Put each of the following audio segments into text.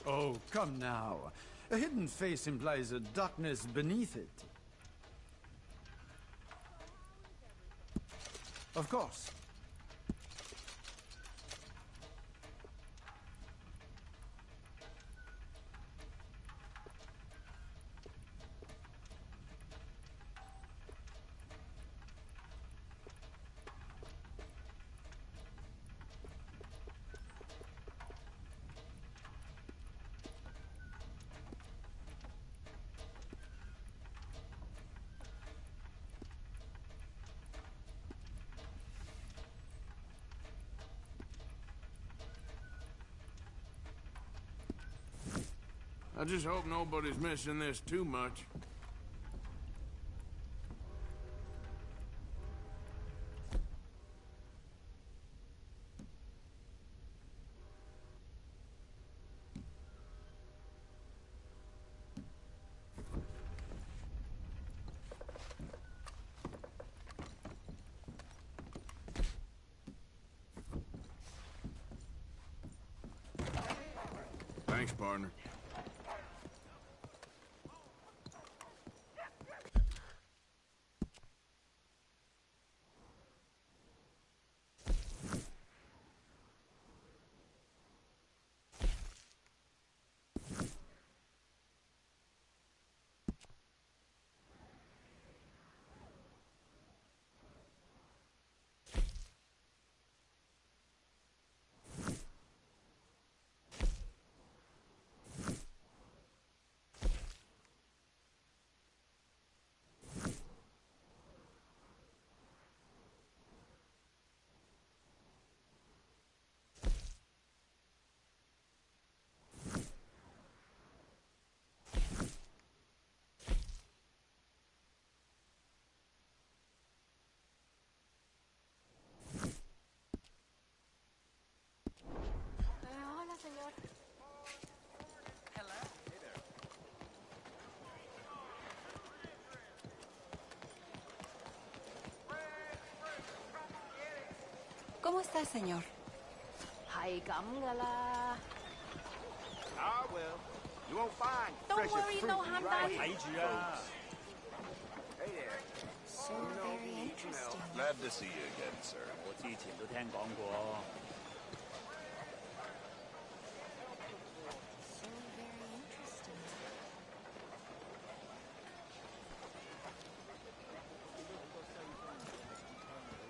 Oh, come now. A hidden face implies a darkness beneath it. Of course. I just hope nobody's missing this too much. Thanks, partner. Hola, señor. ¿Cómo está, señor? 係咁噶啦。Ah, well, you won't find Don't fresher worry, fruit no than harm right done. here, folks. Hey there. So very interesting. Glad to see you again, sir. 我之前都聽講過。So very interesting.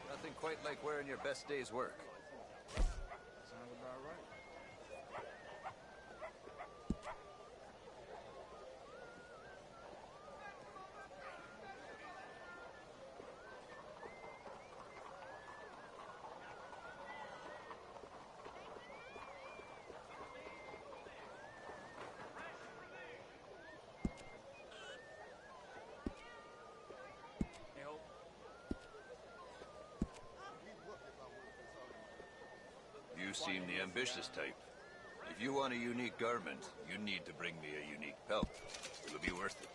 Nothing quite like wearing your best day's work. Sounds about right. You seem the ambitious type. If you want a unique garment, you need to bring me a unique pelt. It'll be worth it.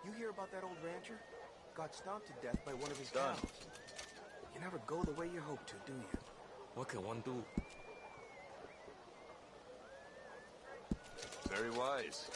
You hear about that old rancher? Got stomped to death by one of his Done. cows. You never go the way you hope to, do you? What can one do? Very wise.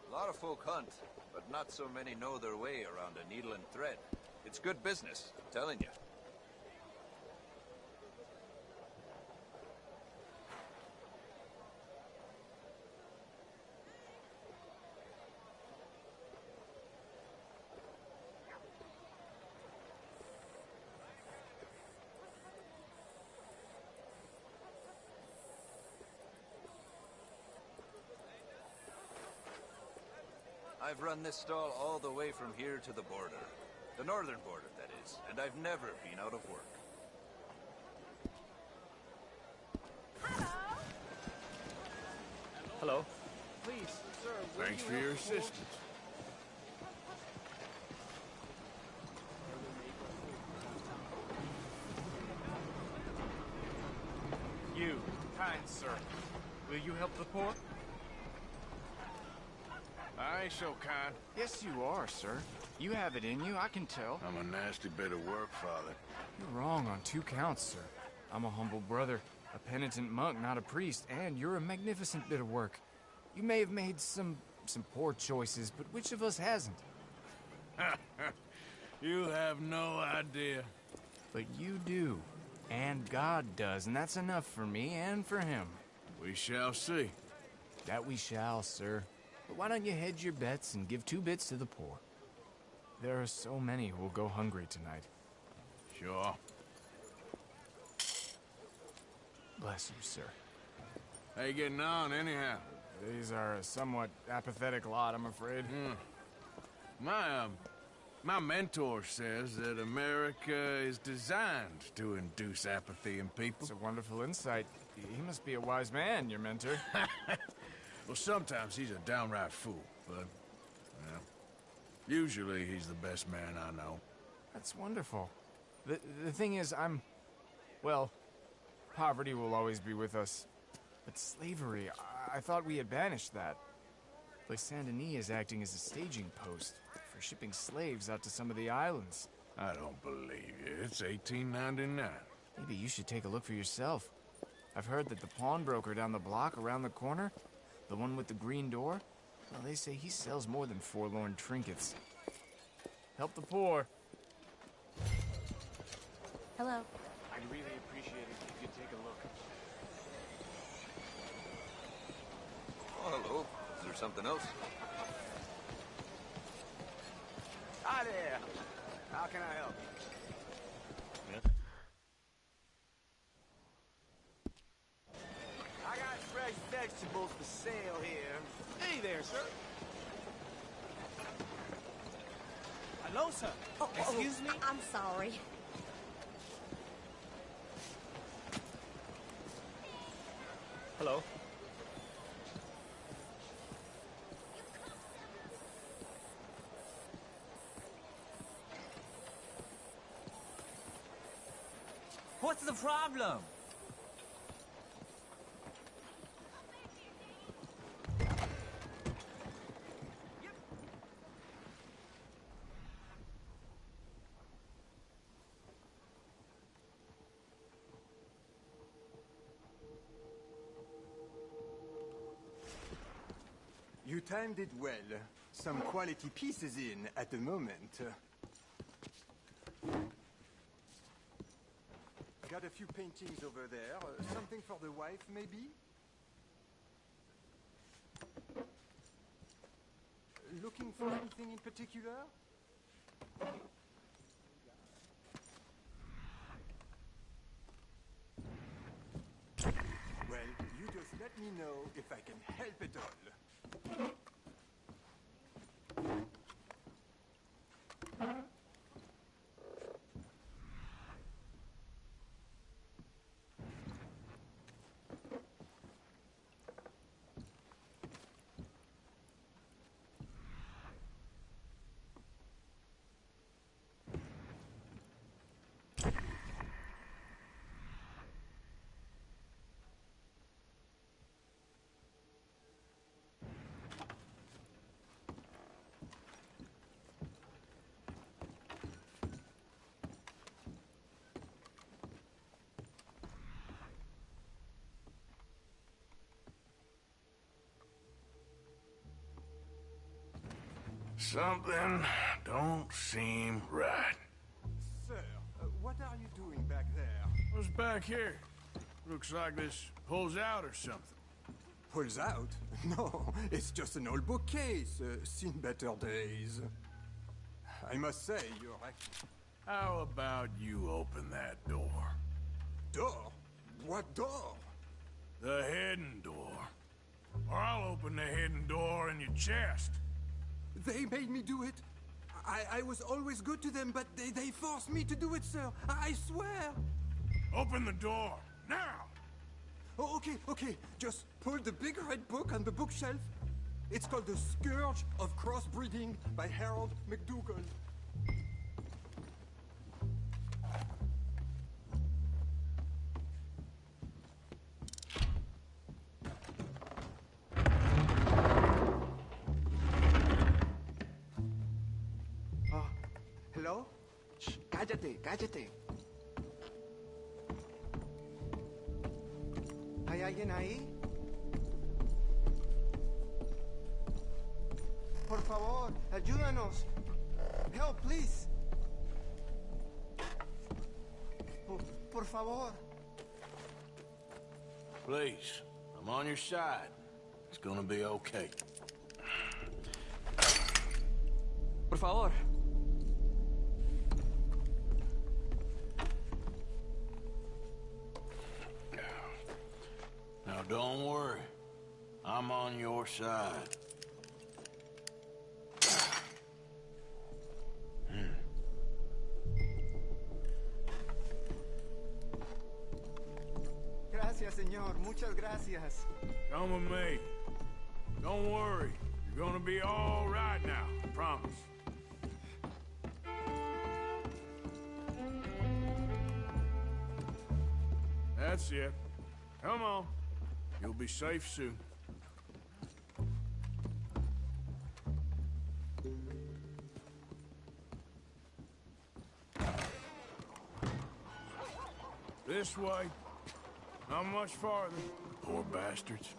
A lot of folk hunt, but not so many know their way around a needle and thread. It's good business, I'm telling you. I've run this stall all the way from here to the border. The northern border, that is. And I've never been out of work. Hello. Please, sir. will Thanks you for help your the poor? assistance. You, kind sir, will you help the poor? I ain't so kind. Yes, you are, sir. You have it in you, I can tell. I'm a nasty bit of work, Father. You're wrong on 2 counts, sir. I'm a humble brother, a penitent monk, not a priest, and you're a magnificent bit of work. You may have made some poor choices, but which of us hasn't? You have no idea. But you do. And God does, and that's enough for me and for him. We shall see. That we shall, sir. But why don't you hedge your bets and give 2 bits to the poor? There are so many who will go hungry tonight. Sure. Bless you, sir. How you getting on, anyhow? These are a somewhat apathetic lot, I'm afraid. My mentor says that America is designed to induce apathy in people. It's a wonderful insight. He must be a wise man, your mentor. Well, sometimes he's a downright fool, but, well, usually he's the best man I know. That's wonderful. The thing is, well, poverty will always be with us. But slavery, I thought we had banished that. Like Saint Denis is acting as a staging post for shipping slaves out to some of the islands. I don't believe you. It's 1899. Maybe you should take a look for yourself. I've heard that the pawnbroker down the block around the corner, the one with the green door, well, they say he sells more than forlorn trinkets. Help the poor. Hello. I'd really appreciate it if you'd take a look. Oh, hello. Is there something else? Hi there. How can I help you? I got fresh vegetables for sale here. Hey there, sir. Hello, sir. Excuse me? I'm sorry. Hello. What's the problem? You timed it well. Some quality pieces in at the moment. Got a few paintings over there. Something for the wife, maybe? Looking for anything in particular? Well, you just let me know if I can help at all. Something don't seem right. Sir, what are you doing back there? What's back here? Looks like this pulls out or something. Pulls out? No, it's just an old bookcase. Seen better days. I must say, you're actually... How about you open that door? Door? What door? The hidden door. Or I'll open the hidden door in your chest. They made me do it. I was always good to them, but they forced me to do it, sir. I swear. Open the door, now! Oh, okay. Just pull the big red book on the bookshelf. It's called The Scourge of Crossbreeding by Harold McDougall. ¿Hello? Shh, cállate. ¿Hay alguien ahí? Por favor, ayúdanos. Help, please. Por favor. Please, I'm on your side. It's gonna be okay. Por favor. Now don't worry. I'm on your side. Gracias, señor. Muchas gracias. Come with me. Don't worry. You're gonna be all right now. I promise. That's it. Come on. You'll be safe soon. This way. Not much farther. Poor bastards.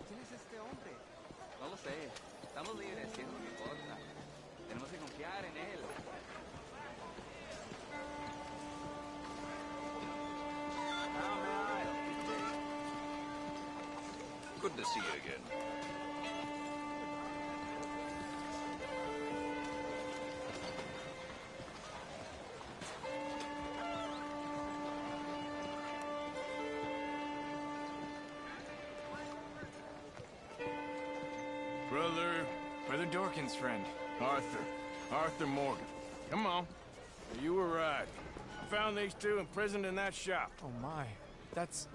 ¿Quién es este hombre? No lo sé. Estamos libres, si es lo que importa. Tenemos que confiar en él. Good to see you again. Brother Dorkin's friend. Arthur Morgan. Come on. You were right. I found these two imprisoned in that shop. Oh my. That's...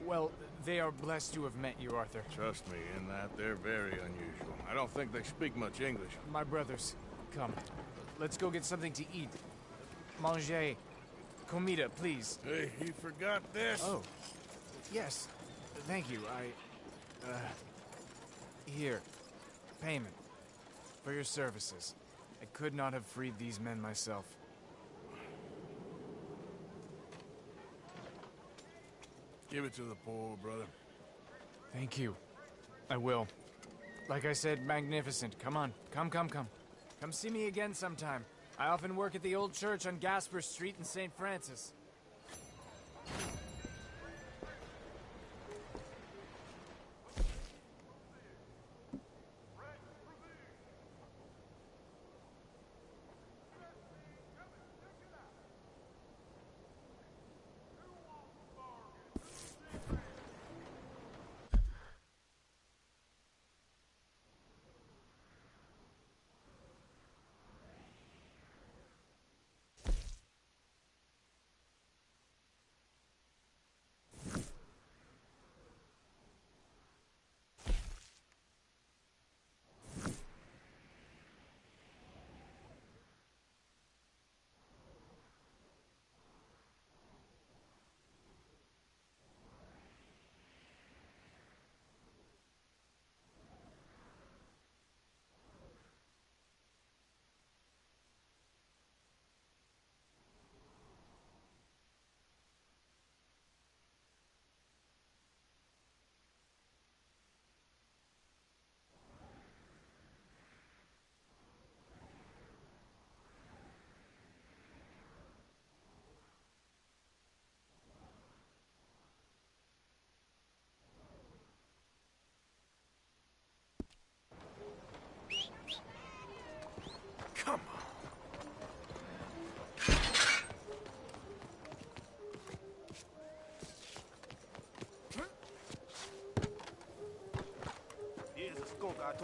Well, they are blessed to have met you, Arthur. Trust me, in that they're very unusual. I don't think they speak much English. My brothers, come. Let's go get something to eat. Manger. Comida, please. Hey, you forgot this? Oh. Yes. Thank you. Here. Payment. For your services. I could not have freed these men myself. Give it to the poor, brother. Thank you. I will. Like I said, magnificent. Come on. Come. Come see me again sometime. I often work at the old church on Gasper Street in St. Francis.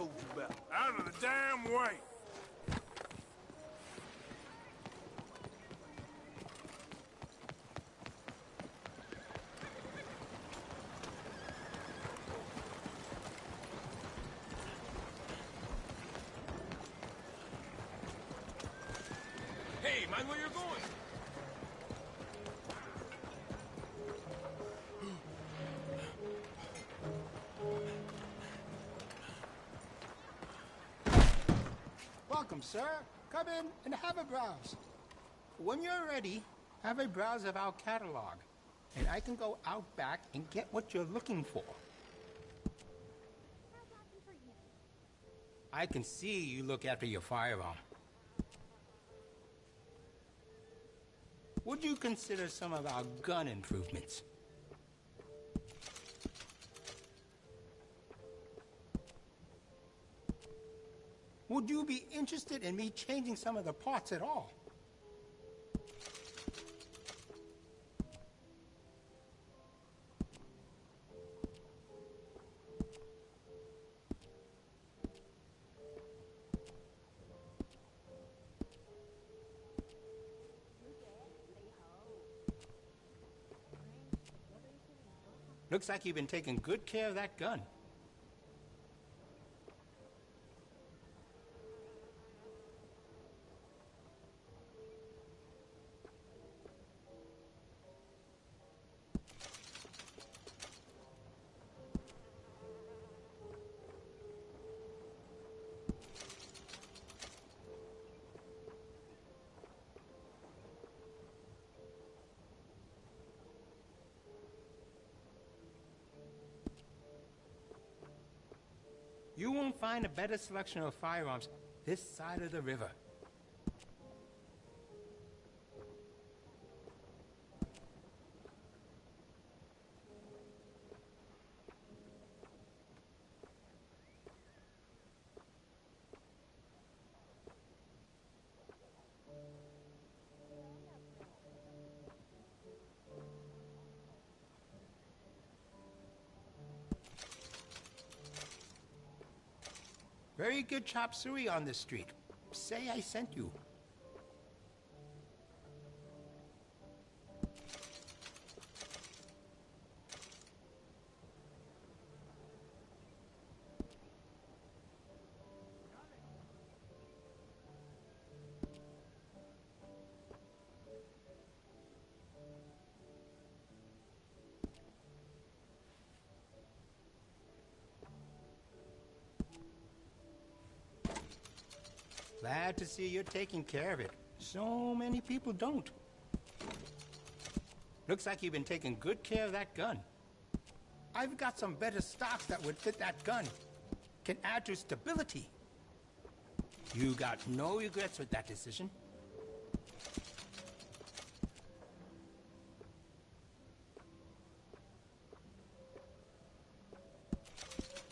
told you about. Out of the damn way! Hey, mind where you're going. Welcome, sir. Come in and have a browse. When you're ready, have a browse of our catalog, and I can go out back and get what you're looking for. I can see you look after your firearm. Would you consider some of our gun improvements? Would you be interested in me changing some of the parts at all? Looks like you've been taking good care of that gun. You won't find a better selection of firearms this side of the river. Very good chop suey on this street. Say I sent you. Glad to see you're taking care of it. So many people don't. Looks like you've been taking good care of that gun. I've got some better stocks that would fit that gun. Can add to stability. You got no regrets with that decision.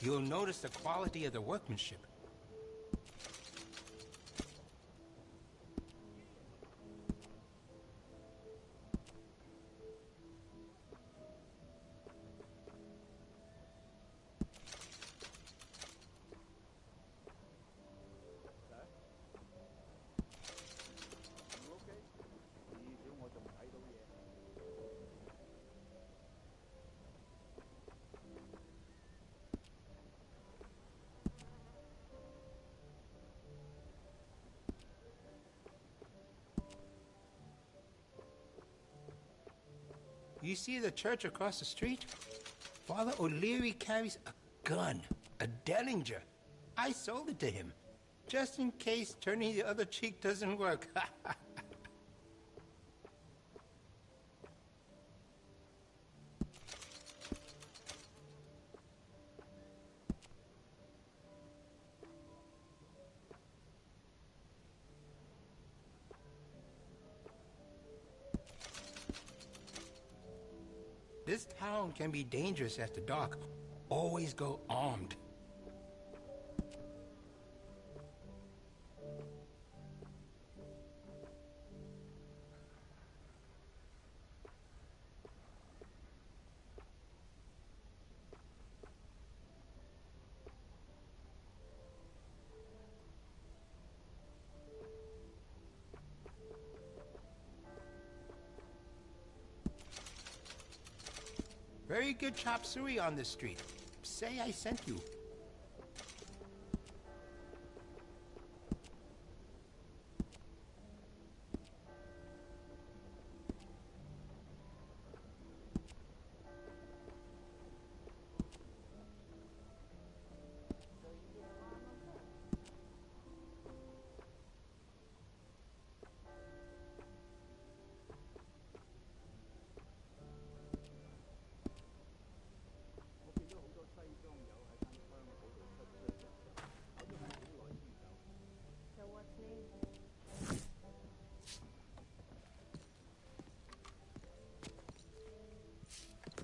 You'll notice the quality of the workmanship. You see the church across the street? Father O'Leary carries a gun, a Dellinger. I sold it to him, just in case turning the other cheek doesn't work. This town can be dangerous after dark. Always go armed. Very good chop suey on the street. Say I sent you.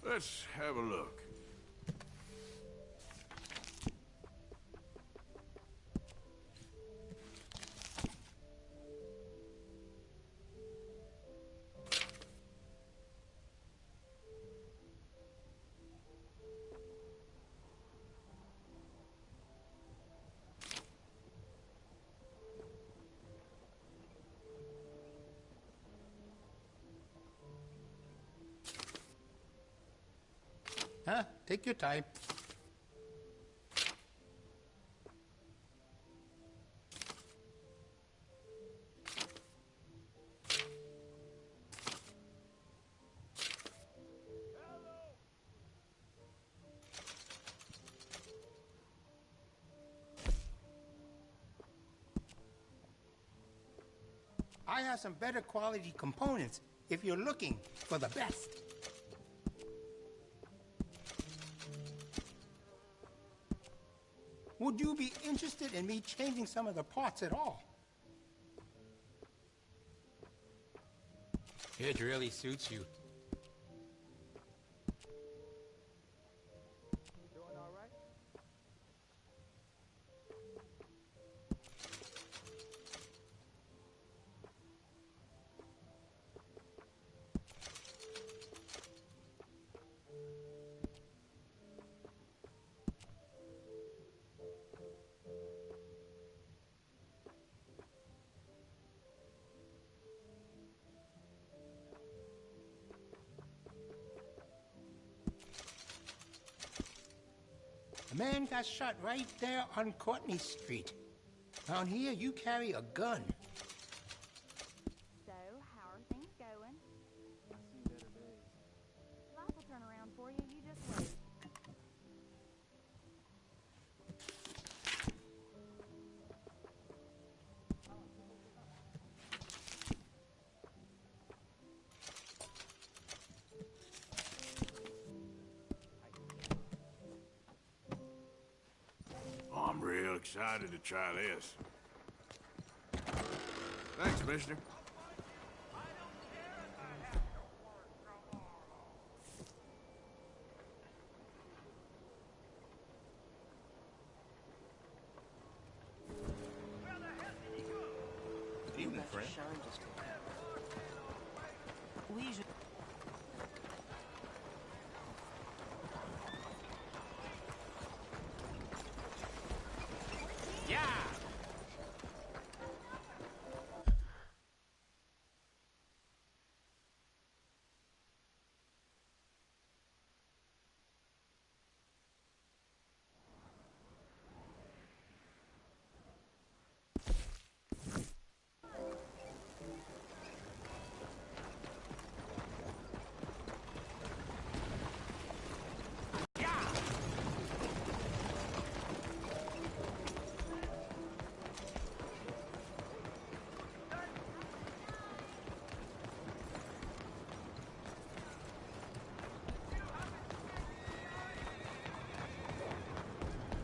Let's have a look. Huh? Take your time. I have some better quality components if you're looking for the best. Would you be interested in me changing some of the parts at all? It really suits you. Doing all right? A man got shot right there on Courtney Street. Down here, you carry a gun. So, how are things going? I've seen better days. Life will turn around for you. You just wait. I'm real excited to try this. Thanks, mister. Evening, friend.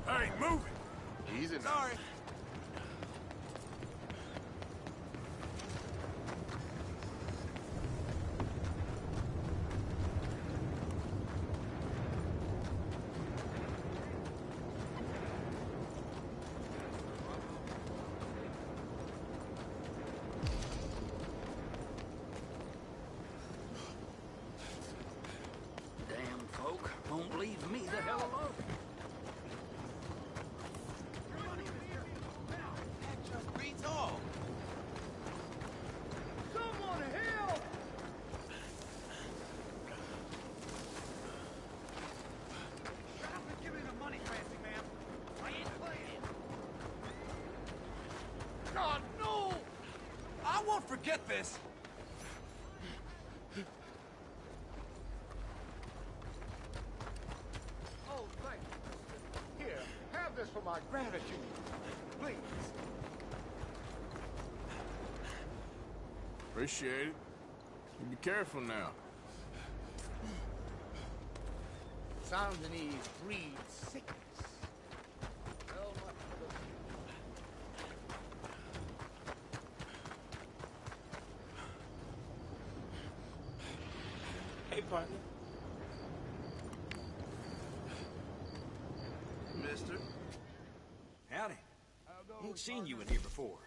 Hey, move it! Easy now. Sorry. Damn folk won't leave me the hell alone. Get this! Oh, thank you. Here, have this for my gratitude. Please. Appreciate it. You be careful now. Saint-Denis breeds sickness. Well, much Hey, partner. Mister? Howdy. Ain't seen you in here before.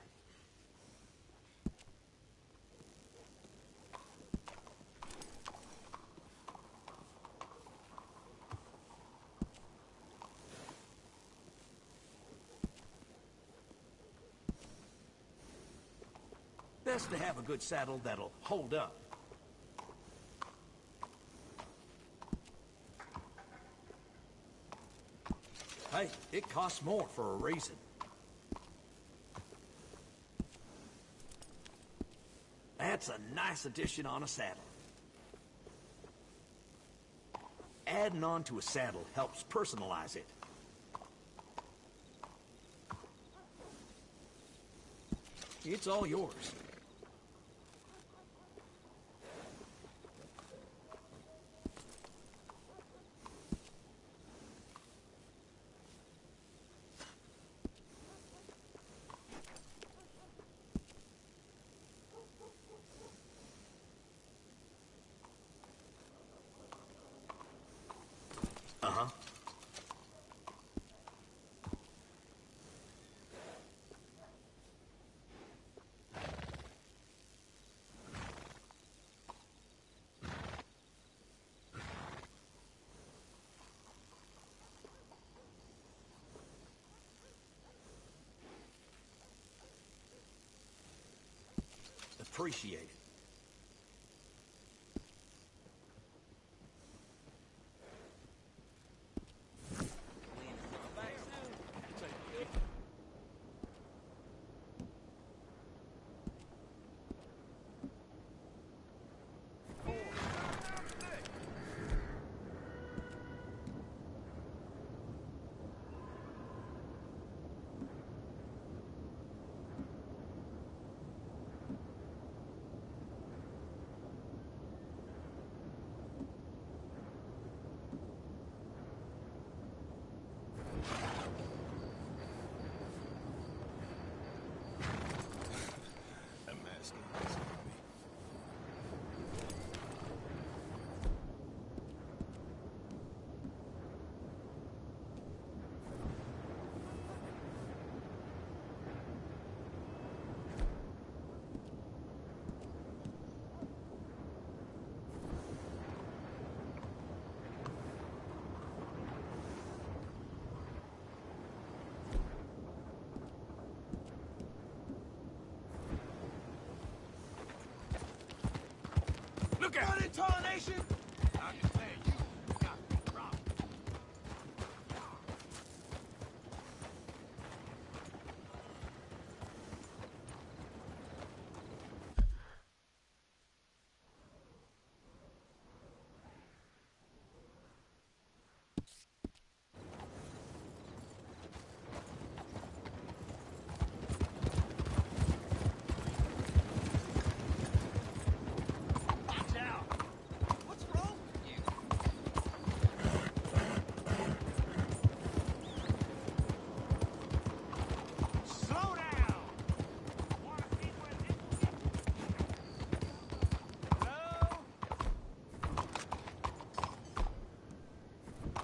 Best to have a good saddle that'll hold up. Hey, it costs more for a reason. That's a nice addition on a saddle. Adding on to a saddle helps personalize it. It's all yours. Uh-huh. Appreciate it. Look out! Run in, Tarnation! I can tell you got me robbed.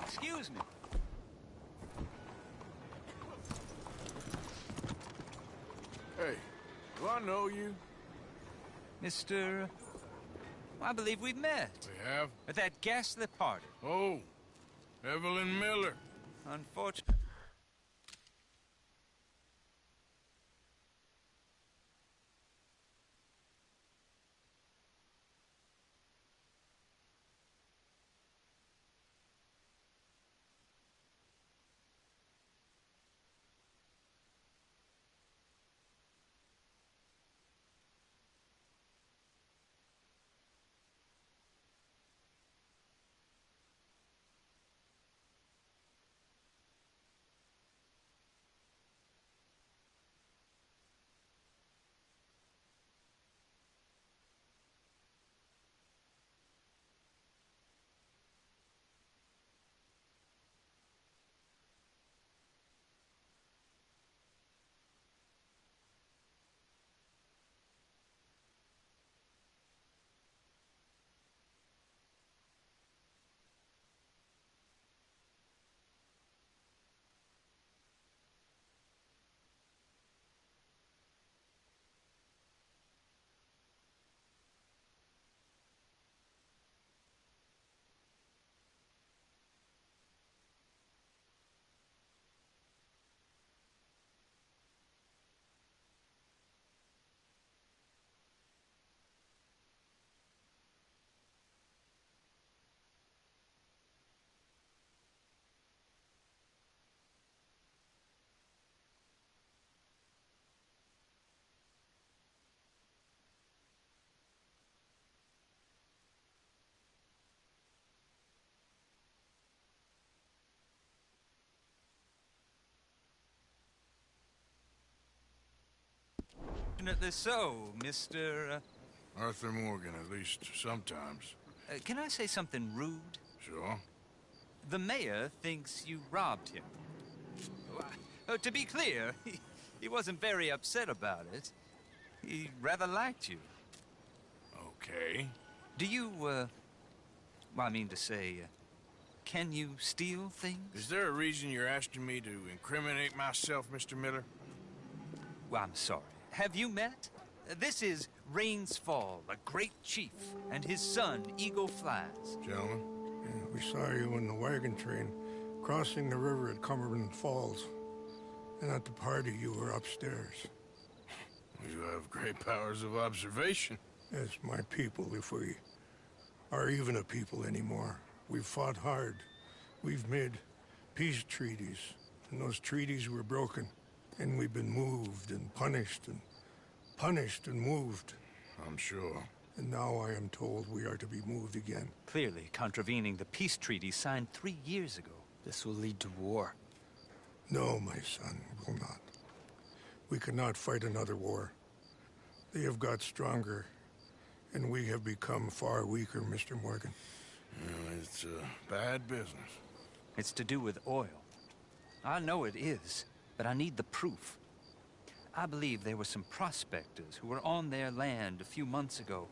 Excuse me. Hey, do I know you? Mr. I believe we've met. We have? At that ghastly party. Oh, Evelyn Miller. Unfortunately. definitely so, Mr. Arthur Morgan, at least sometimes. Can I say something rude? Sure. The mayor thinks you robbed him. To be clear, he wasn't very upset about it. He rather liked you. Okay. Do you, well, I mean to say, can you steal things? Is there a reason you're asking me to incriminate myself, Mr. Miller? Well, I'm sorry. Have you met? This is Rains Fall, a great chief, and his son, Eagle Flies. Gentlemen? Yeah, we saw you in the wagon train, crossing the river at Cumberland Falls. And at the party, you were upstairs. You have great powers of observation. Yes, my people, if we are even a people anymore. We've fought hard. We've made peace treaties, and those treaties were broken. And we've been moved and punished and moved. I'm sure. And now I am told we are to be moved again. Clearly contravening the peace treaty signed 3 years ago. This will lead to war. No, my son, will not. We cannot fight another war. They have got stronger, and we have become far weaker, Mr. Morgan. It's bad business. It's to do with oil. I know it is, but I need the proof. I believe there were some prospectors who were on their land a few months ago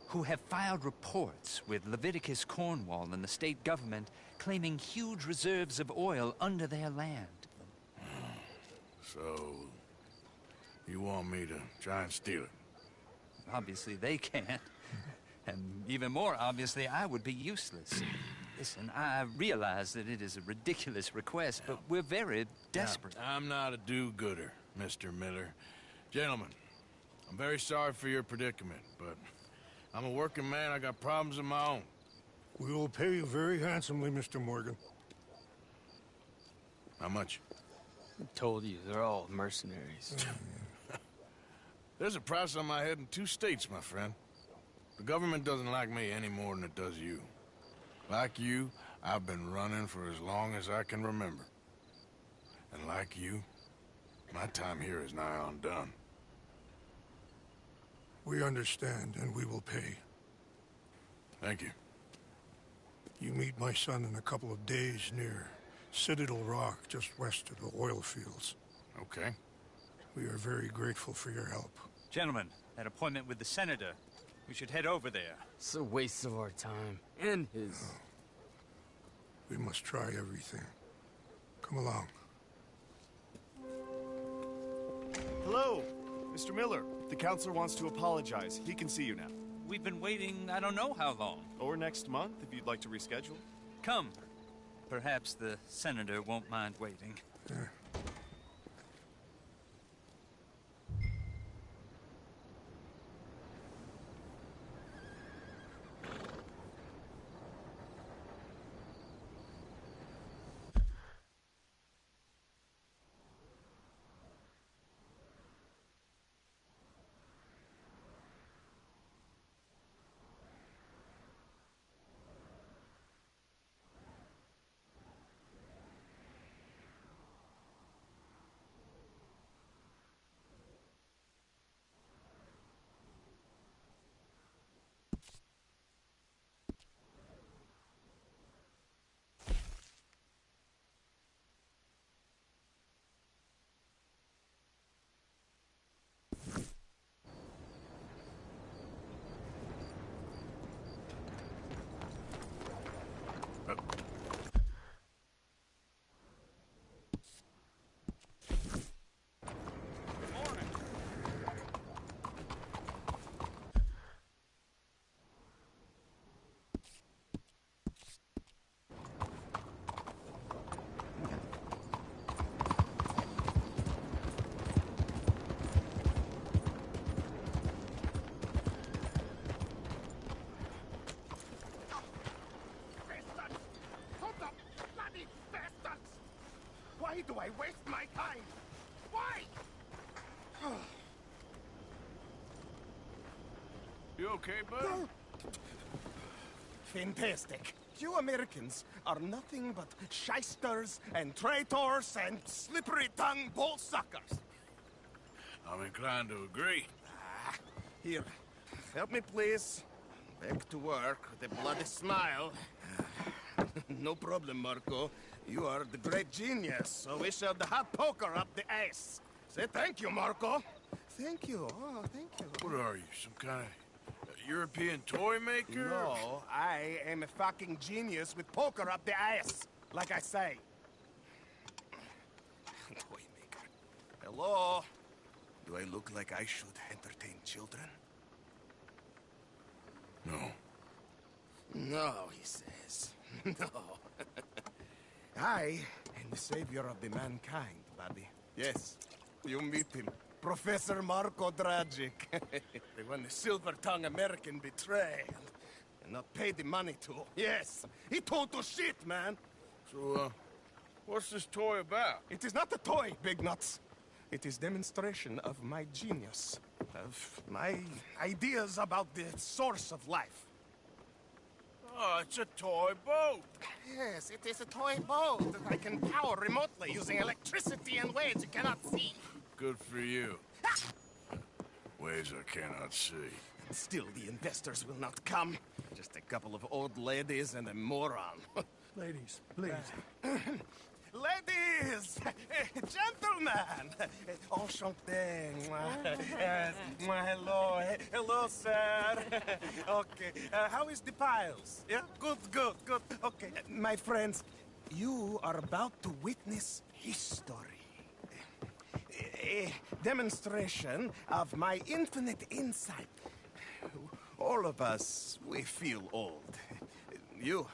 who have filed reports with Leviticus Cornwall and the state government claiming huge reserves of oil under their land. So, you want me to try and steal it? Obviously they can't. And even more obviously, I would be useless. Listen, I realize that it is a ridiculous request, but we're very desperate. Now, I'm not a do-gooder, Mr. Miller. Gentlemen, I'm very sorry for your predicament, but I'm a working man. I got problems of my own. We will pay you very handsomely, Mr. Morgan. How much? I told you, they're all mercenaries. There's a price on my head in 2 states, my friend. The government doesn't like me any more than it does you. Like you, I've been running for as long as I can remember. And like you, my time here is nigh undone. We understand, and we will pay. Thank you. You meet my son in a couple of days near Citadel Rock, just west of the oil fields. Okay. We are very grateful for your help. Gentlemen, that appointment with the senator. We should head over there. It's a waste of our time. And his. Oh. We must try everything. Come along. Hello, Mr. Miller. The counselor wants to apologize. He can see you now. We've been waiting I don't know how long. Or next month, if you'd like to reschedule. Come. Perhaps the senator won't mind waiting. Yeah. Why do I waste my time? Why? You okay, bud? Fantastic. You Americans are nothing but shysters and traitors and slippery-tongued bull suckers. I'm inclined to agree. Here, help me, please. Back to work with a bloody smile. No problem, Marco. You are the great genius, so we shall the hot poker up the ass. Say thank you, Marco. Thank you. Oh, thank you. What are you, some kind of European toy maker? No, I am a fucking genius with poker up the ass, like I say. Toy maker. Hello? Do I look like I should entertain children? No. No, he says. No. I am the savior of the mankind, buddy. Yes, you meet him. Professor Marco Dragic. The one the silver-tongued American betrayed and not paid the money to. Yes, he told to shit, man. So, what's this toy about? It is not a toy, Big Nuts. It is demonstration of my genius, of my ideas about the source of life. Oh, it's a toy boat. Yes, it is a toy boat that I can power remotely using electricity in ways you cannot see. Good for you. Ways I cannot see. Still, the investors will not come. Just a couple of old ladies and a moron. Ladies, please. Ladies! Gentlemen! Enchanté. Hello. Hello, sir. Okay. How is the piles? Yeah? Good. Okay. My friends, you are about to witness history. A demonstration of my infinite insight. All of us, we feel old. You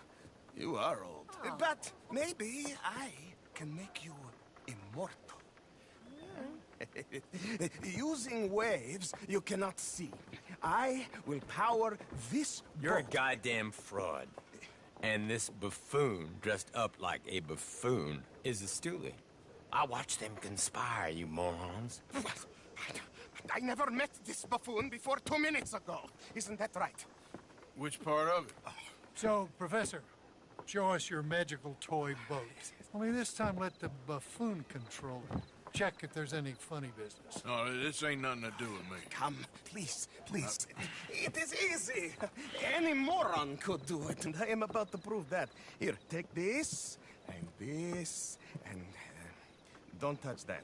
are old. But maybe I can make you immortal. Using waves you cannot see, I will power this You're a boat. goddamn fraud. And this buffoon, dressed up like a buffoon, is a stoolie. I watched them conspire, you morons. I never met this buffoon before 2 minutes ago. Isn't that right? Which part of it? So, Professor, show us your magical toy boat. Only this time let the buffoon control it. Check if there's any funny business. No, this ain't nothing to do with me. Come, please. It is easy. Any moron could do it, and I am about to prove that. Here, take this, and don't touch that.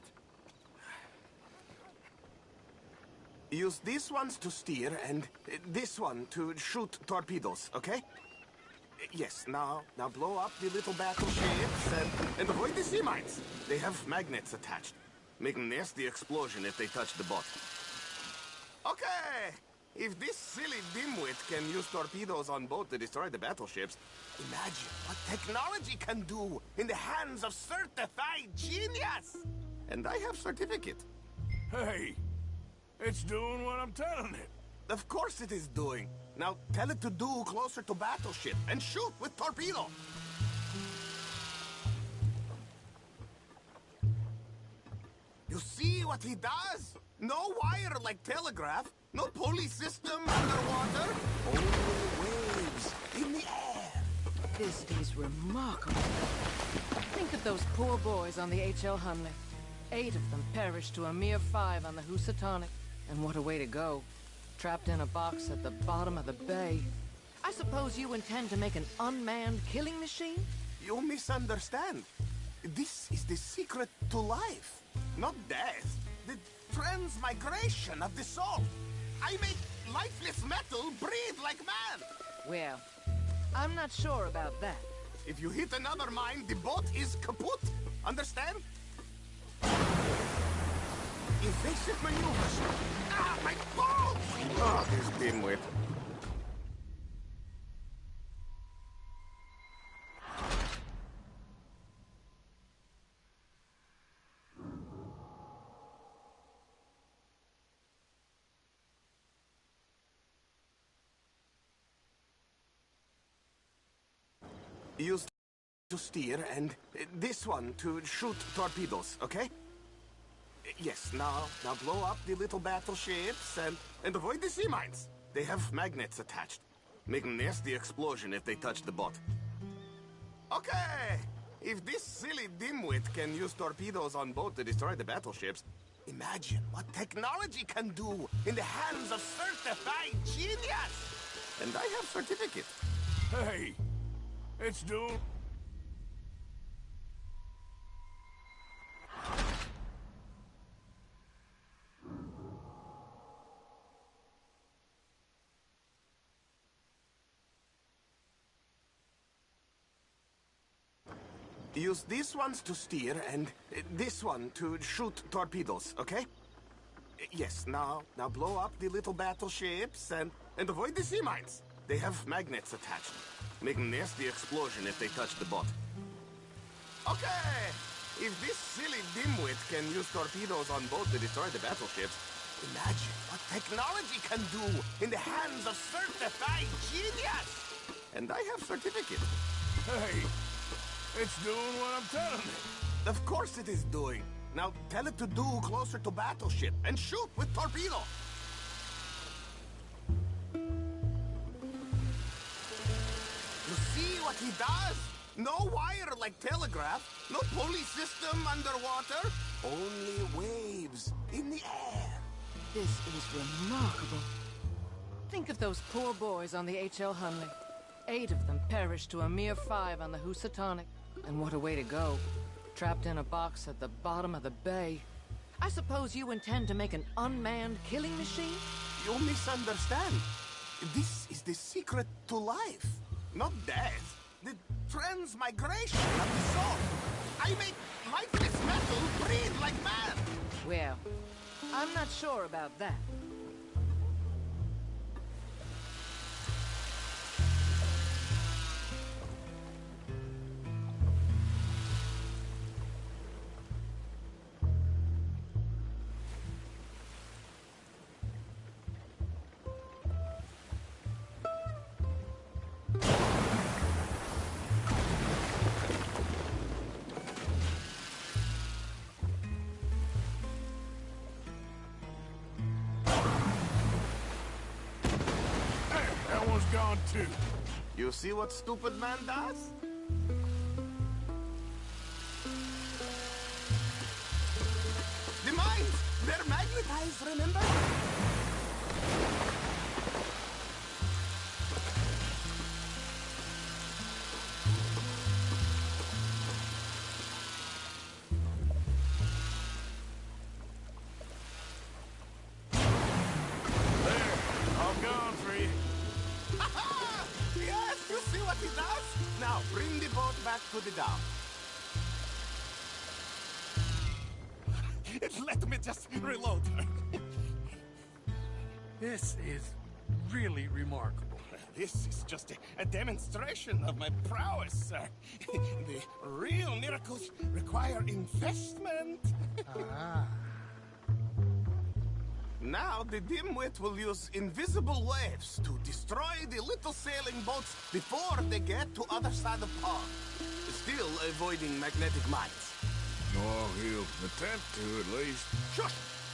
Use these ones to steer, and this one to shoot torpedoes, okay? Yes, now blow up the little battleships and avoid the sea mines. They have magnets attached. Make a nasty explosion if they touch the boat. Okay! If this silly dimwit can use torpedoes on boat to destroy the battleships, imagine what technology can do in the hands of certified genius! And I have certificate. Hey, it's doing what I'm telling it. Of course it is doing. Now tell it to do closer to battleship and shoot with torpedo. You see what he does? No wire like telegraph, no pulley system underwater, only waves in the air. This is remarkable. Think of those poor boys on the H.L. Hunley. 8 of them perished to a mere 5 on the Housatonic. And what a way to go. Trapped in a box at the bottom of the bay. I suppose you intend to make an unmanned killing machine? You misunderstand. This is the secret to life, not death. The transmigration of the soul. I make lifeless metal breathe like man. Well, I'm not sure about that. If you hit another mine, the boat is kaput. Understand? Evasive maneuvers. Ah, my balls! Oh, this dimwit. Use to steer and this one to shoot torpedoes, okay? Yes, now blow up the little battleships and avoid the sea mines. They have magnets attached. Make a nasty explosion if they touch the boat. Okay, if this silly dimwit can use torpedoes on board to destroy the battleships, imagine what technology can do in the hands of certified genius! And I have certificate. Hey, it's doing... Use these ones to steer and this one to shoot torpedoes, okay? Yes, now blow up the little battleships and avoid the sea mines. They have magnets attached. Make a nasty explosion if they touch the boat. Okay! If this silly dimwit can use torpedoes on board to destroy the battleships, imagine what technology can do in the hands of certified genius! And I have certificate. Hey, it's doing what I'm telling it. Of course it is doing. Now tell it to do closer to battleship and shoot with torpedo. You see what he does? No wire like telegraph, no pulley system underwater, only waves in the air. This is remarkable. Think of those poor boys on the H.L. Hunley. 8 of them perished to a mere 5 on the Housatonic. And what a way to go. Trapped in a box at the bottom of the bay. I suppose you intend to make an unmanned killing machine? You misunderstand. This is the secret to life, not death. The transmigration of the soul. I make lifeless metal breathe like man. Well, I'm not sure about that. Gone too. You see what stupid man does? The mines! They're magnetized, remember? Now, bring the boat back to the dock. Let me just reload. This is really remarkable. This is just a demonstration of my prowess, sir. The real miracles require investment. Now the dimwit will use invisible waves to destroy the little sailing boats before they get to other side of pond. Still avoiding magnetic mines. Oh, he'll attempt to at least. Shush!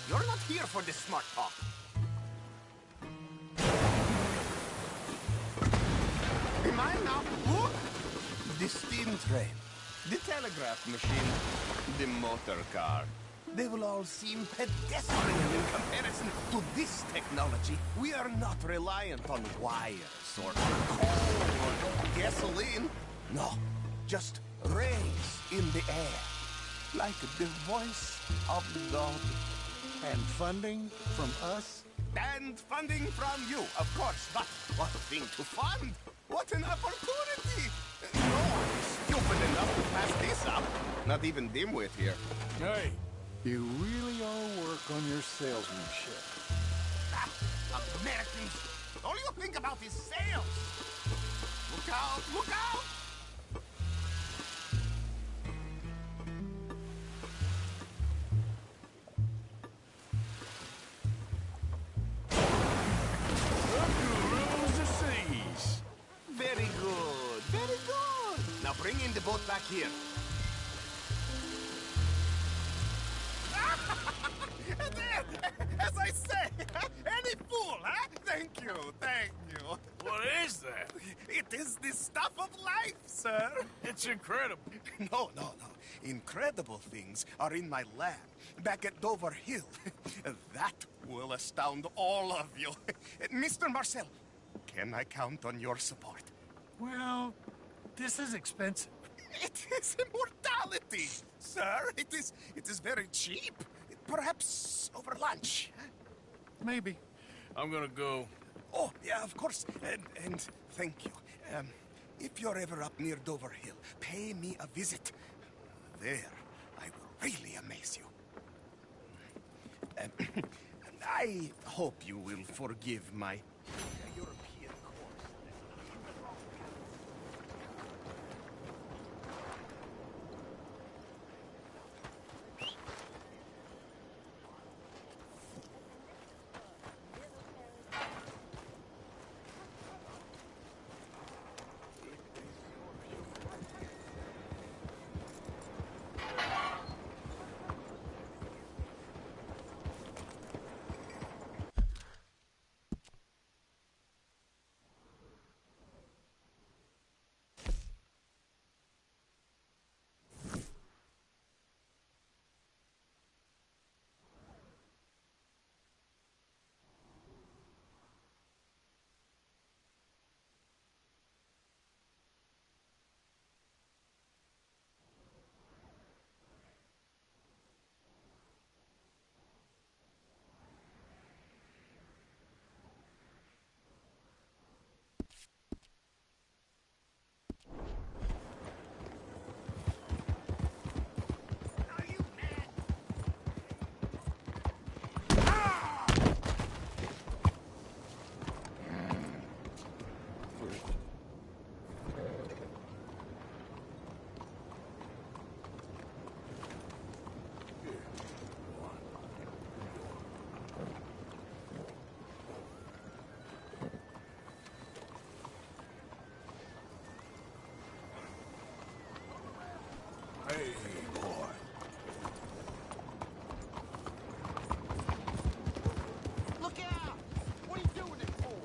You're not here for this smart talk. The mine now. Look! The steam train, the telegraph machine, the motor car. They will all seem pedestrian in comparison to this technology. We are not reliant on wires or coal or gasoline. No, just rays in the air, like the voice of God. And funding from us? And funding from you, of course. But what a thing to fund! What an opportunity! No one is stupid enough to pass this up. Not even dimwit here. Hey! You really all work on your salesmanship. Americans, all you think about is sales. Look out, look out! Look who rules the seas. Very good, very good. Now bring in the boat back here. As I say, any fool, huh? Thank you, thank you. What is that? It is the stuff of life, sir. It's incredible. No. Incredible things are in my lab, back at Dover Hill. That will astound all of you. Mr. Marcel, can I count on your support? Well, this is expensive. It is immortality, sir. It is very cheap. Perhaps over lunch. Maybe. I'm gonna go. Oh, yeah, of course. And thank you. If you're ever up near Dover Hill, pay me a visit. There, I will really amaze you. I hope you will forgive my European course. Hey, boy. Look out! What are you doing it for?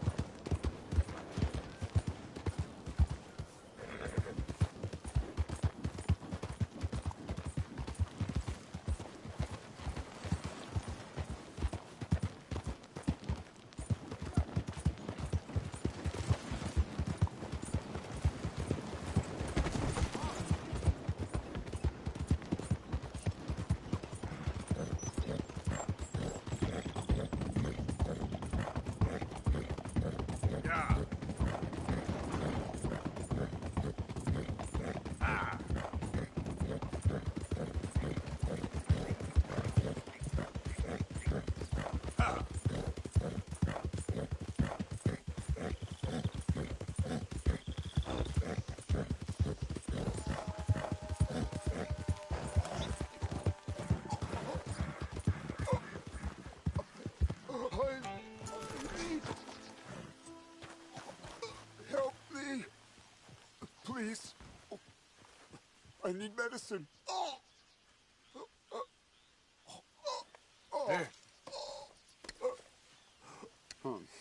Help me. Please. I need medicine. Here. Okay.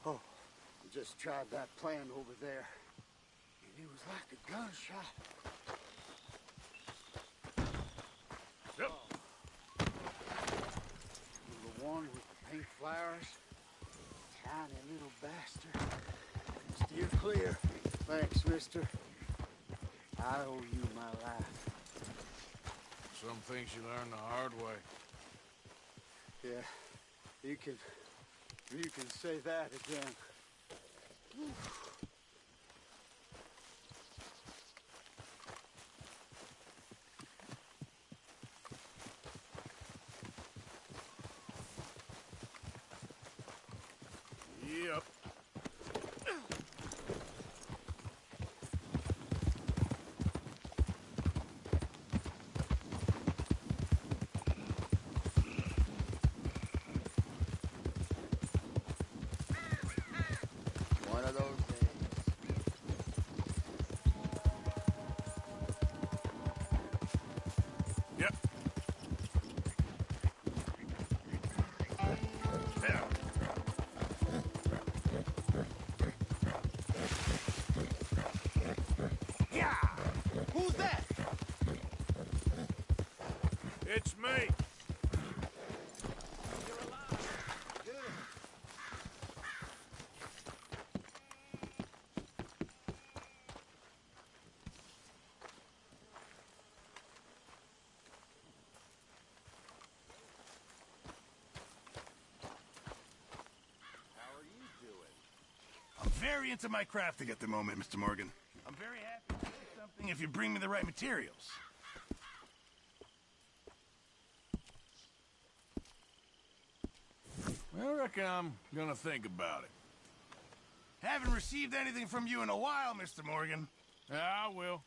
Oh, I just tried that plant over there. And it was like a gunshot. Yep. The one with the pink flowers. Tiny little bastard. Steer clear. Thanks, mister. I owe you my life. Some things you learn the hard way. Yeah, you can say that again. Yep. One of those days. Who's that? It's me. I'm very into my crafting at the moment, Mr. Morgan. I'm very happy to do something if you bring me the right materials. I reckon I'm gonna think about it. Haven't received anything from you in a while, Mr. Morgan. Yeah, I will.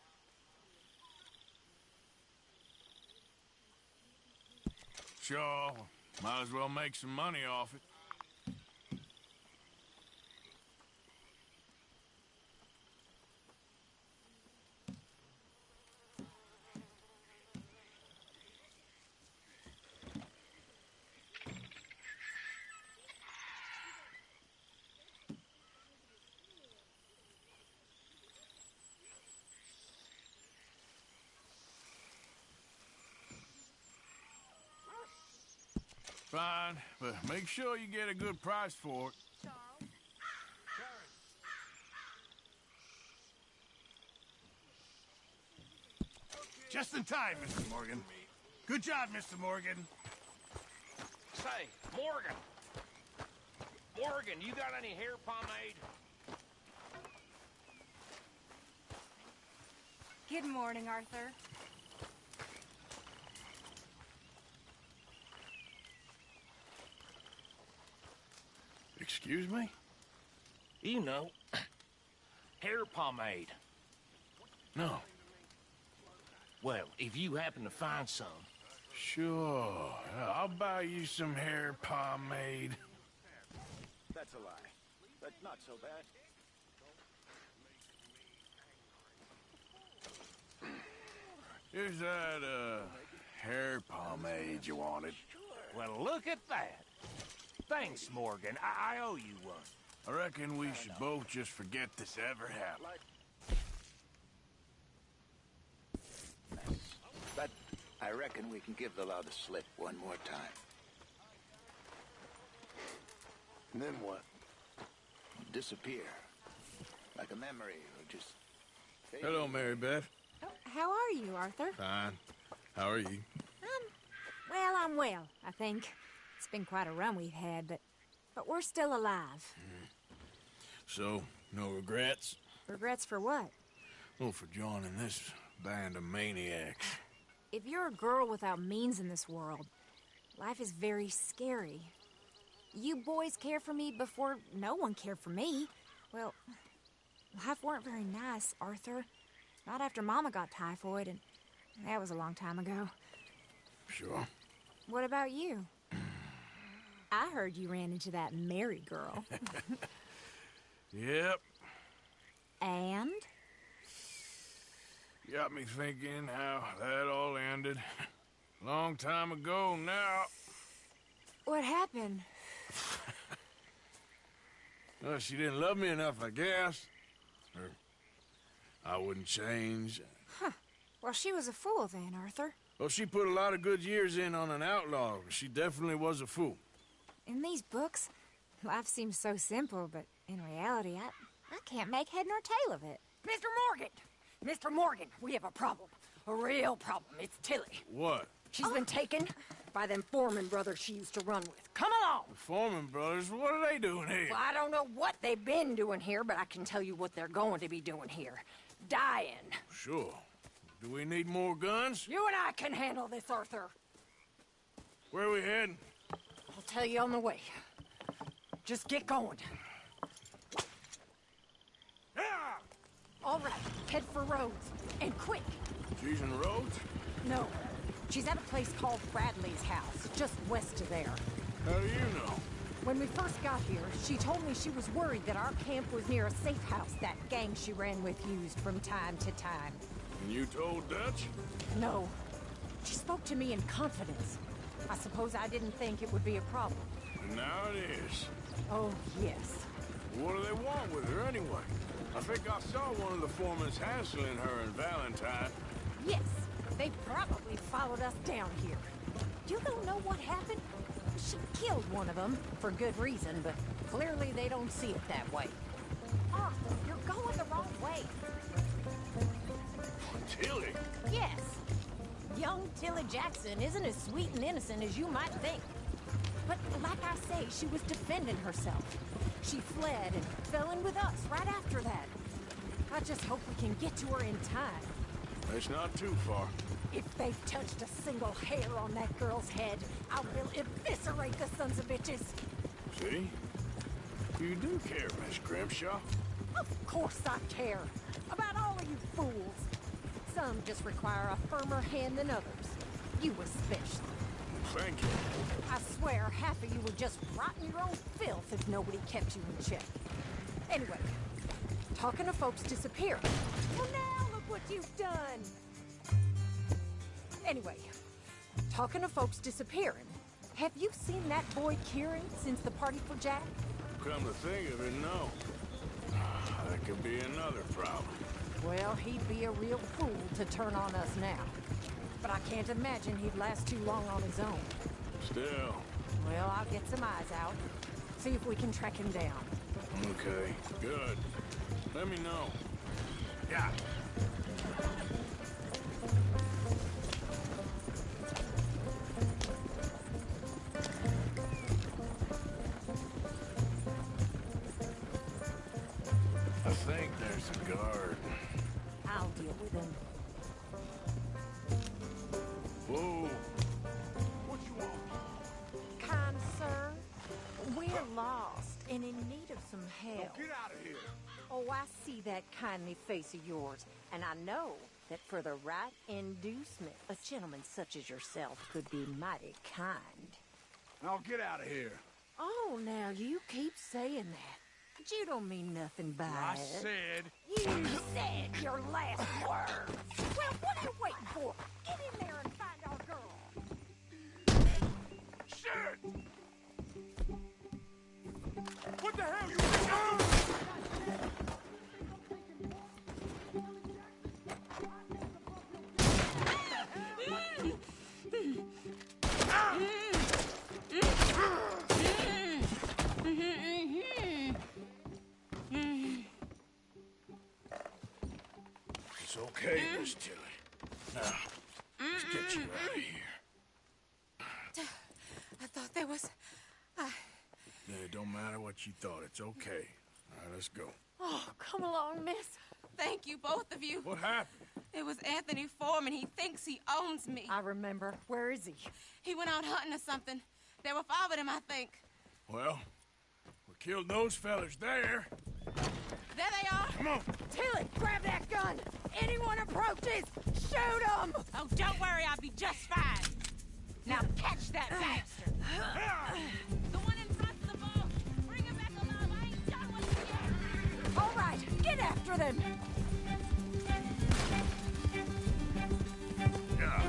Sure, might as well make some money off it. Fine, but make sure you get a good price for it. Just in time, Mr. Morgan. Good job, Mr. Morgan. Say, Morgan. Morgan, you got any hair pomade? Good morning, Arthur. Excuse me? You know, hair pomade. No. Well, if you happen to find some. Sure. I'll buy you some hair pomade. That's a lie, but not so bad. Here's that, hair pomade you wanted. Well, look at that. Thanks, Morgan. I owe you one. I reckon we should both just forget this ever happened. But I reckon we can give the law the slip one more time. And then what? Disappear. Like a memory, or just... Hello, Mary Beth. How are you, Arthur? Fine. How are you? Well, I'm well, I think. It's been quite a run we've had, but we're still alive. So, no regrets? Regrets for what? Well, for joining this band of maniacs. If you're a girl without means in this world, life is very scary. You boys cared for me before no one cared for me. Well, life weren't very nice, Arthur. Not after Mama got typhoid, and that was a long time ago. Sure. What about you? I heard you ran into that Mary girl. Yep. And? Got me thinking how that all ended. Long time ago now. What happened? Well, she didn't love me enough, I guess. Or I wouldn't change. Huh. Well, she was a fool then, Arthur. Well, she put a lot of good years in on an outlaw. She definitely was a fool. In these books, life seems so simple, but in reality, I can't make head nor tail of it. Mr. Morgan! Mr. Morgan, we have a problem. A real problem. It's Tilly. What? She's been taken by them Foreman brothers she used to run with. Come along! The Foreman brothers? What are they doing here? Well, I don't know what they've been doing here, but I can tell you what they're going to be doing here. Dying. Sure. Do we need more guns? You and I can handle this, Arthur. Where are we heading? I'll tell you on the way. Just get going. All right, head for Rhodes. And quick. She's in Rhodes? No. She's at a place called Bradley's house, just west of there. How do you know? When we first got here, she told me she was worried that our camp was near a safe house that gang she ran with used from time to time. And you told Dutch? No. She spoke to me in confidence. I suppose I didn't think it would be a problem. And now it is. Oh, yes. What do they want with her anyway? I think I saw one of the foremans hassling her and Valentine. Yes, they probably followed us down here. You don't know what happened? She killed one of them, for good reason, but clearly they don't see it that way. Arthur, you're going the wrong way. Tilly? Yes. Young Tilly Jackson isn't as sweet and innocent as you might think. But like I say, she was defending herself. She fled and fell in with us right after that. I just hope we can get to her in time. It's not too far. If they've touched a single hair on that girl's head, I will eviscerate the sons of bitches. See? You do care, Miss Grimshaw. Of course I care. About all of you fools. Some just require a firmer hand than others. You especially. Thank you. I swear half of you would just rot in your own filth if nobody kept you in check. Anyway, talking of folks disappearing. Well, now look what you've done. Anyway, talking of folks disappearing, have you seen that boy Kieran since the party for Jack? Come to think of it, no. That could be another problem. Well, he'd be a real fool to turn on us now. But I can't imagine he'd last too long on his own. Still. Well, I'll get some eyes out. See if we can track him down. Okay, good. Let me know. Yeah. I think there's a guard. I'll deal with him. Whoa. What you want? Kind sir, we're lost and in need of some help. Get out of here. Oh, I see that kindly face of yours, and I know that for the right inducement, a gentleman such as yourself could be mighty kind. Now get out of here. Oh, now you keep saying that. But you don't mean nothing by I it. said... You said your last words. Well, what are you waiting for? Get in there and find our girl. Shit! What the hell you doing? It's okay, Miss Tilly. Now, let's get you out of here. I thought there was... Yeah, it don't matter what you thought. It's okay. All right, let's go. Oh, come along, miss. Thank you, both of you. What happened? It was Anthony Foreman. He thinks he owns me. I remember. Where is he? He went out hunting or something. There were 5 of them, I think. Well, we killed those fellas there. There they are. Come on. Tilly, grab that gun. Anyone approaches, shoot them. Oh, don't worry. I'll be just fine. Now catch that bastard. The one in front of the boat. Bring him back alive. I ain't done with him yet. All right, get after them. Yeah.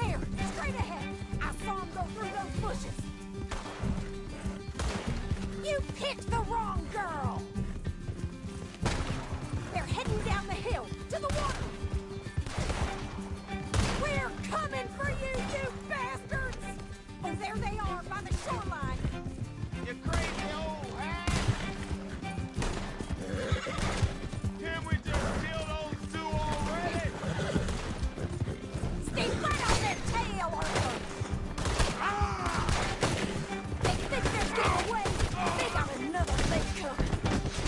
There, straight ahead. I saw him go through those bushes. You picked the wrong girl. They're heading down the hill to the water. We're coming for you, you bastards! Oh, there they are by the shoreline. You crazy old ass! Can't we just kill those 2 already? Stay flat on that tail, Arthur! Ah! They think they're getting away. They got another leg coming.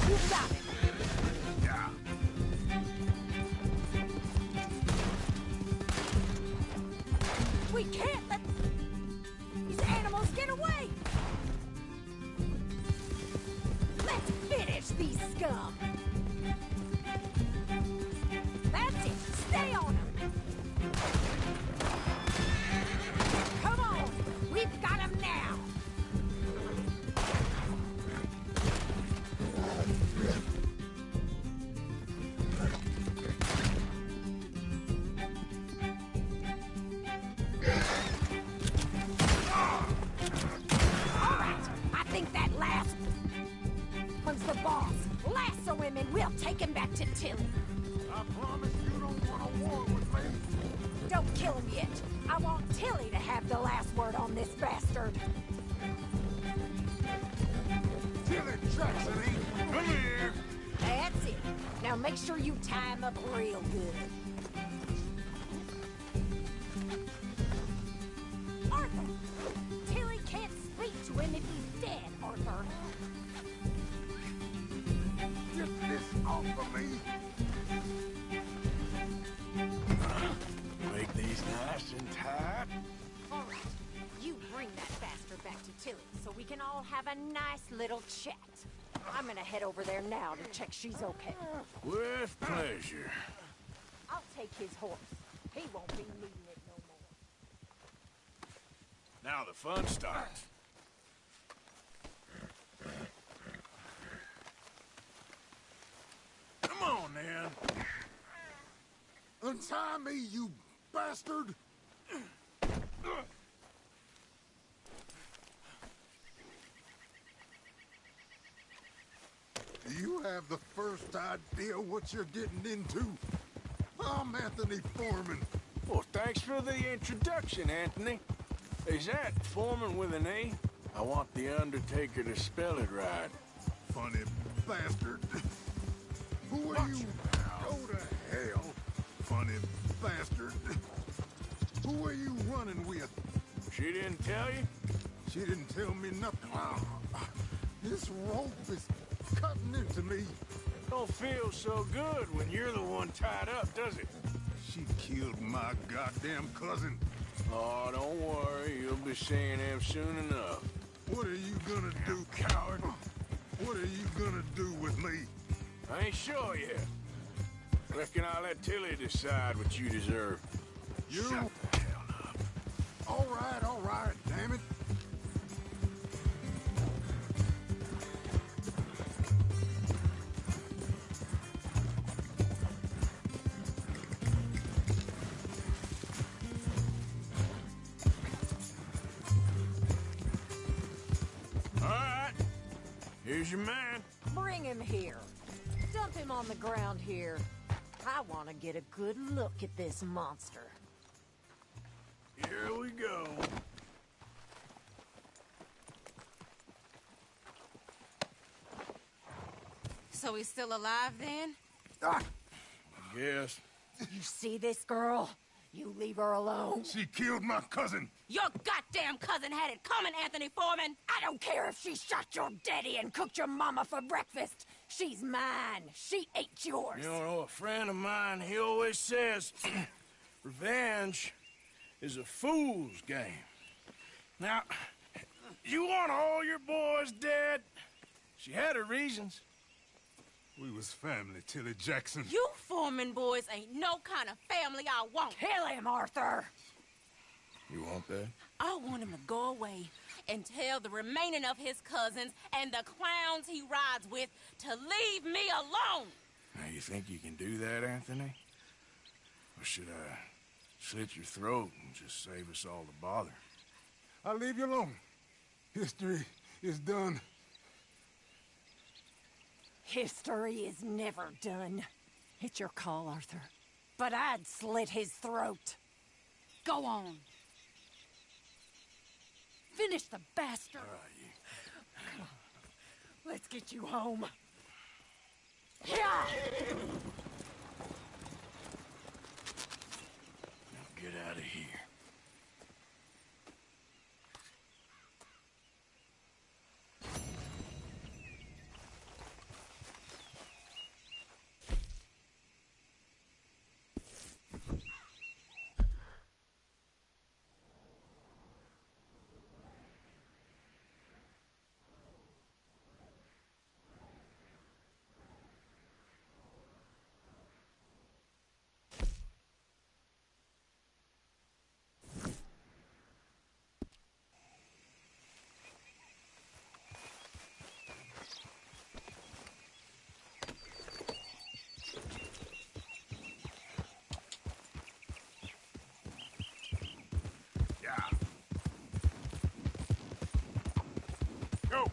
You got it. Yeah. We can't let these animals get away! Let's finish these scum! That's it! Stay on them! Come on! We've got them now! One's the boss. Lasso him and we'll take him back to Tilly. I promise you don't war with me. Don't kill him yet. I want Tilly to have the last word on this bastard. Tilly Jackson ain't... Come here! That's it. Now make sure you tie him up real good. Arthur! Tilly can't speak to him if he's dead, Arthur. Get this off of me! Make these nice and tight. All right. You bring that bastard back to Tilly so we can all have a nice little chat. I'm gonna head over there now to check she's okay. With pleasure. I'll take his horse. He won't be needing it no more. Now the fun starts. Come on, then. Untie me, you bastard! Do you have the first idea what you're getting into? I'm Anthony Foreman. Well, thanks for the introduction, Anthony. Is that Foreman with an A? I want the Undertaker to spell it right. Funny bastard. Who are you? Go to hell, funny bastard. Who are you running with? She didn't tell you? She didn't tell me nothing. This rope is cutting into me. Don't feel so good when you're the one tied up, does it? She killed my goddamn cousin. Oh, don't worry. You'll be seeing him soon enough. What are you gonna do, coward? What are you gonna do with me? I ain't sure yet. Reckon I'll let Tilly decide what you deserve. You? Shut the hell up. All right, damn it. All right. Here's your man. Bring him here. Dump him on the ground here. I want to get a good look at this monster. Here we go. So he's still alive then? I guess. You see this girl? You leave her alone. She killed my cousin. Your goddamn cousin had it coming, Anthony Foreman! I don't care if she shot your daddy and cooked your mama for breakfast. She's mine. She ate yours. You know, a friend of mine, he always says, revenge is a fool's game. Now, you want all your boys dead? She had her reasons. We was family, Tilly Jackson. You Foreman boys ain't no kind of family I want. Kill him, Arthur! You want that? I want him to go away and tell the remaining of his cousins and the clowns he rides with to leave me alone. Now, you think you can do that, Anthony? Or should I slit your throat and just save us all the bother? I'll leave you alone. History is done. History is never done. It's your call, Arthur. But I'd slit his throat. Go on. Finish the bastard. Come on. Let's get you home. Yeah! Now get out of here. Go!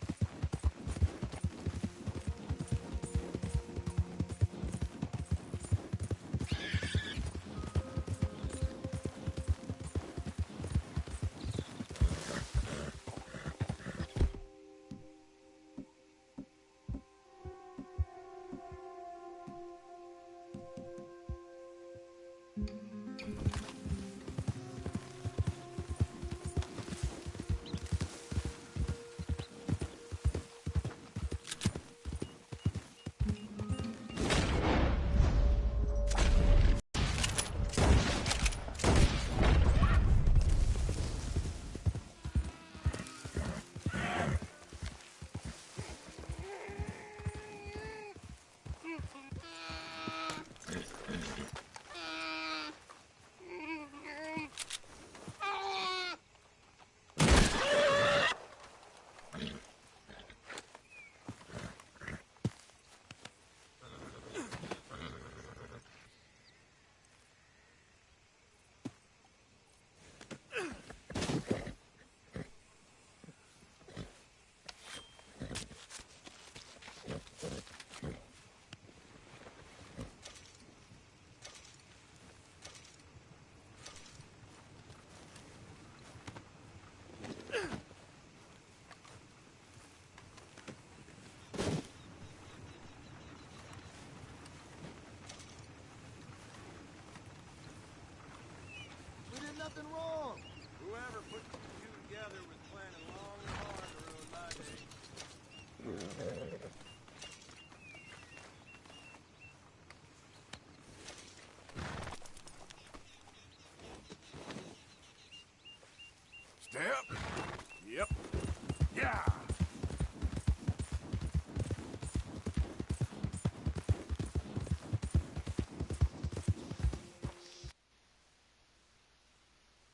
Step. Yep. Yeah.